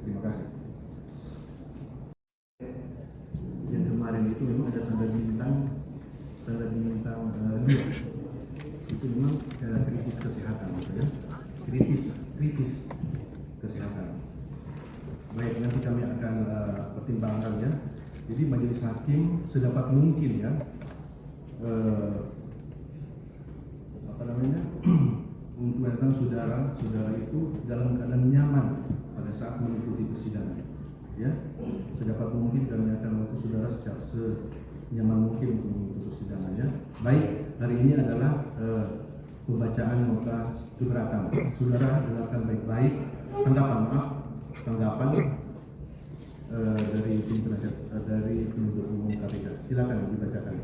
Terima kasih. Yang kemarin itu memang ada tanda bintang 2. Itu memang krisis kesehatan, gitu ya. Kritis kesehatan. Baik, nanti kami akan pertimbangkan ya. Jadi majelis hakim sedapat mungkin ya untuk datang saudara itu dalam keadaan nyaman pada saat mengikuti persidangan. Ya, sedapat mungkin kami akan membantu saudara secara senyaman mungkin untuk mengikuti persidangan ya. Baik, hari ini adalah pembacaan nota keberatan. Saudara dengarkan baik-baik tanggapan dari tim penasihat dari penuntut umum KPK. Silakan dibacakan.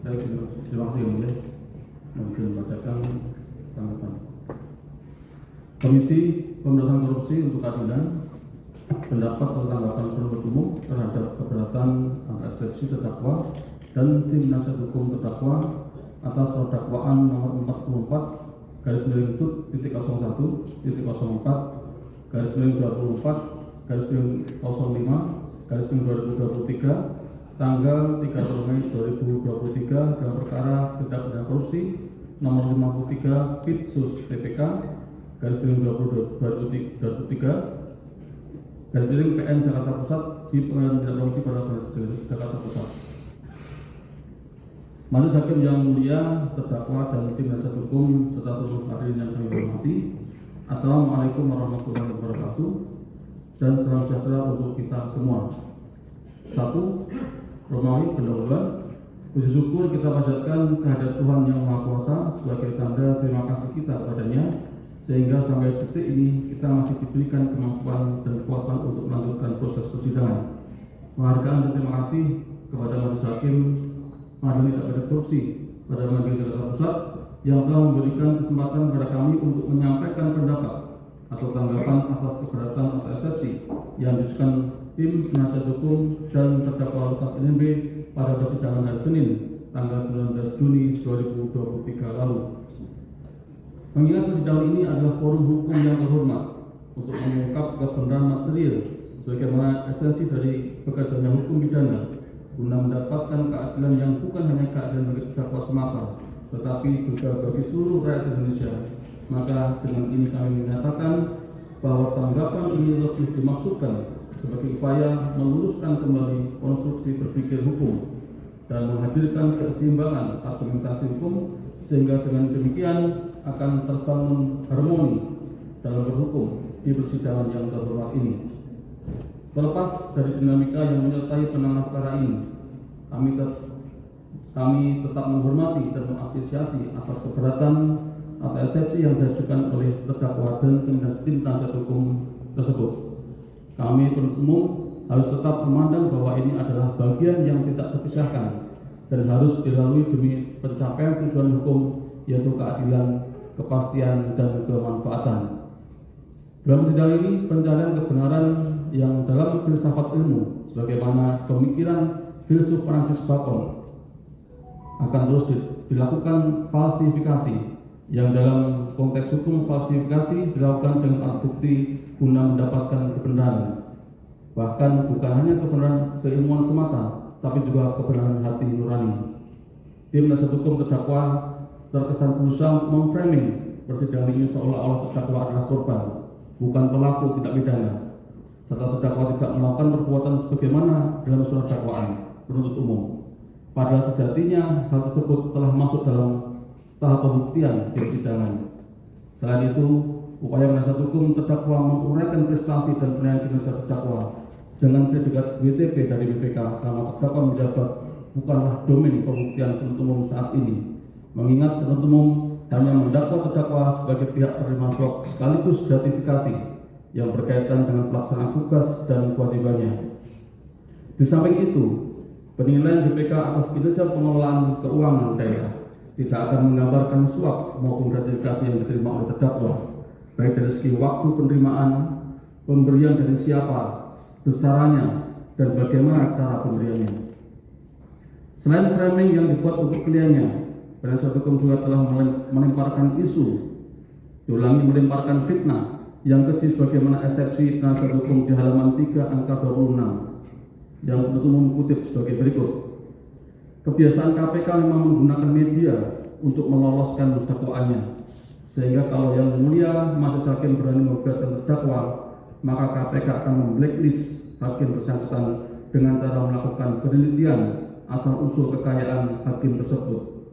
Baik, terima kasih yang mulia. Mungkin membacakan tanggapan. Komisi Pemberantasan Korupsi untuk Keadilan pendapat atau tanggapan penuntut umum terhadap keberatan atas eksepsi terdakwa dan tim penasihat hukum terdakwa atas dakwaan nomor 44-24/24/05/2023 tanggal 30 Mei 2023 dalam perkara tindak pidana korupsi nomor 53 Pitsus TPK /2023 PN Jakarta Pusat di Pengadilan Tindak Korupsi pada Jakarta Pusat. Majelis Hakim yang mulia, terdakwa dan tim penasihat hukum serta seluruh hadirin yang kami hormati. Assalamualaikum warahmatullahi wabarakatuh dan salam sejahtera untuk kita semua. 1. Romawi pendahuluan. Puji syukur kita panjatkan kehadirat Tuhan Yang Maha Kuasa sebagai tanda terima kasih kita kepadanya, sehingga sampai detik ini kita masih diberikan kemampuan dan kekuatan untuk melanjutkan proses persidangan. Penghargaan dan terima kasih kepada Majelis Hakim Pengadilan Tindak Pidana Korupsi pada Pengadilan Jakarta Pusat yang telah memberikan kesempatan kepada kami untuk menyampaikan pendapat atau tanggapan atas keberatan atau eksepsi yang diajukan tim penasihat hukum dan terdakwa Lukas NMB pada persidangan hari Senin tanggal 19 Juni 2023 lalu. Mengingat persidangan ini adalah forum hukum yang terhormat untuk mengungkap kebenaran material sebagaimana esensi dari pekerjaannya hukum pidana guna mendapatkan keadilan yang bukan hanya keadilan bagi terdakwa semata, tetapi juga bagi seluruh rakyat Indonesia. Maka dengan ini kami menyatakan bahwa tanggapan ini lebih dimaksudkan sebagai upaya meluruskan kembali konstruksi berpikir hukum dan menghadirkan keseimbangan argumentasi hukum, sehingga dengan demikian akan terbangun harmoni dalam berhukum di persidangan yang terhormat ini. Terlepas dari dinamika yang menyertai penanganan perkara ini, kami tetap menghormati dan mengapresiasi atas keberatan atau eksepsi yang diajukan oleh terdakwa dan tim penasihat hukum tersebut. Kami penuntut umum harus tetap memandang bahwa ini adalah bagian yang tidak terpisahkan dan harus dilalui demi pencapaian tujuan hukum, yaitu keadilan, kepastian, dan kemanfaatan. Dalam persidangan ini, pencarian kebenaran yang dalam filsafat ilmu, sebagaimana pemikiran filsuf Francis Bacon, akan terus dilakukan falsifikasi, yang dalam konteks hukum falsifikasi dilakukan dengan alat bukti guna mendapatkan kebenaran. Bahkan bukan hanya kebenaran keilmuan semata, tapi juga kebenaran hati nurani. Tim penasihat hukum terdakwa terkesan berusaha memframing persidangan ini seolah-olah terdakwa adalah korban, bukan pelaku tindak pidana, serta terdakwa tidak melakukan perbuatan sebagaimana dalam surat dakwaan penuntut umum. Padahal sejatinya hal tersebut telah masuk dalam tahap pembuktian di persidangan. Selain itu, upaya penasihat hukum terdakwa menguraikan prestasi dan penilaian kinerja terdakwa dengan predikat WTP dari BPK selama terdakwa menjabat bukanlah domain pembuktian penuntut umum saat ini, mengingat penuntut umum hanya mendakwa terdakwa sebagai pihak penerima suap sekaligus gratifikasi yang berkaitan dengan pelaksanaan tugas dan kewajibannya. Di samping itu, penilaian BPK atas kinerja pengelolaan keuangan daerah tidak akan menggambarkan suap maupun gratifikasi yang diterima oleh terdakwa, baik dari segi waktu penerimaan, pemberian dari siapa, besarannya, dan bagaimana cara pemberiannya. Selain framing yang dibuat untuk kliennya, penasihat hukum juga telah melemparkan isu, melemparkan fitnah, yang keji sebagaimana eksepsi penasihat hukum di halaman 3 angka 26 yang penuntut umum kutip sebagai berikut. Kebiasaan KPK memang menggunakan media untuk meloloskan dakwaannya, sehingga kalau yang mulia majelis hakim berani membebaskan terdakwa, maka KPK akan memblacklist hakim bersangkutan dengan cara melakukan penelitian asal-usul kekayaan hakim tersebut.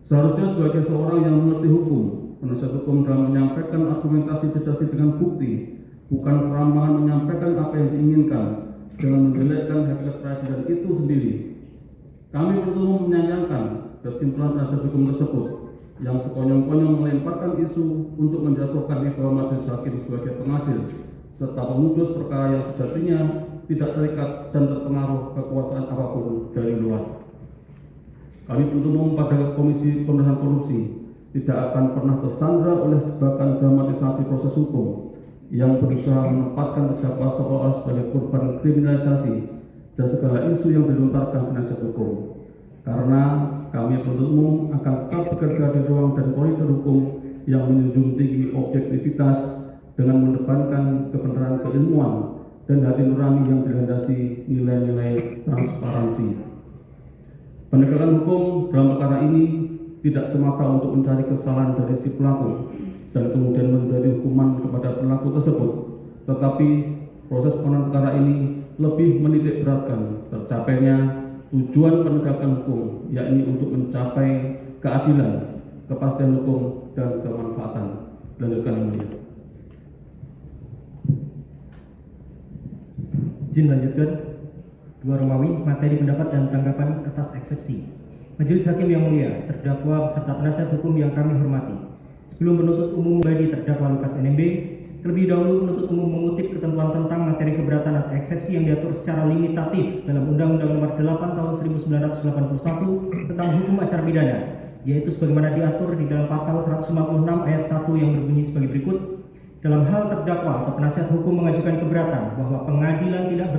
Seharusnya sebagai seorang yang mengerti hukum, penasihat hukum dalam menyampaikan argumentasi berdasar dengan bukti, bukan serampangan menyampaikan apa yang diinginkan dengan menjelekkan hakikat peradilan itu sendiri. Kami perlu menyayangkan kesimpulan penasihat hukum tersebut yang sekonyong-konyong melemparkan isu untuk menjatuhkan wibawa majelis hakim sebagai pengadil serta memutus perkara yang sejatinya tidak terikat dan terpengaruh kekuasaan apapun dari luar. Kami penuntut umum pada Komisi Pemberantasan Korupsi tidak akan pernah tersandra oleh jebakan dramatisasi proses hukum yang berusaha menempatkan terdakwa seolah sebagai korban kriminalisasi dan segala isu yang dilontarkan penasihat hukum. Karena kami penuntut umum akan tetap bekerja di ruang dan koridor hukum yang menjunjung tinggi objektivitas dengan mendepankan kebenaran keilmuan dan hati nurani yang dilandasi nilai-nilai transparansi. Penegakan hukum dalam perkara ini tidak semata untuk mencari kesalahan dari si pelaku dan kemudian memberi hukuman kepada pelaku tersebut, tetapi proses penanganan perkara ini lebih menitik beratkan tercapainya tujuan penegakan hukum, yakni untuk mencapai keadilan, kepastian hukum, dan kemanfaatan. Lanjutkan yang mulia. Izin lanjutkan. 2 Romawi, materi pendapat dan tanggapan atas eksepsi. Majelis Hakim yang mulia, terdakwa beserta penasihat hukum yang kami hormati. Sebelum penuntut umum bagi terdakwa Lukas NMB, terlebih dahulu penuntut umum mengutip ketentuan tentang materi keberatan atau eksepsi yang diatur secara limitatif dalam Undang-Undang Nomor 8 Tahun 1981 tentang hukum acara pidana, yaitu sebagaimana diatur di dalam pasal 156 ayat 1 yang berbunyi sebagai berikut. Dalam hal terdakwa atau penasihat hukum mengajukan keberatan bahwa pengadilan tidak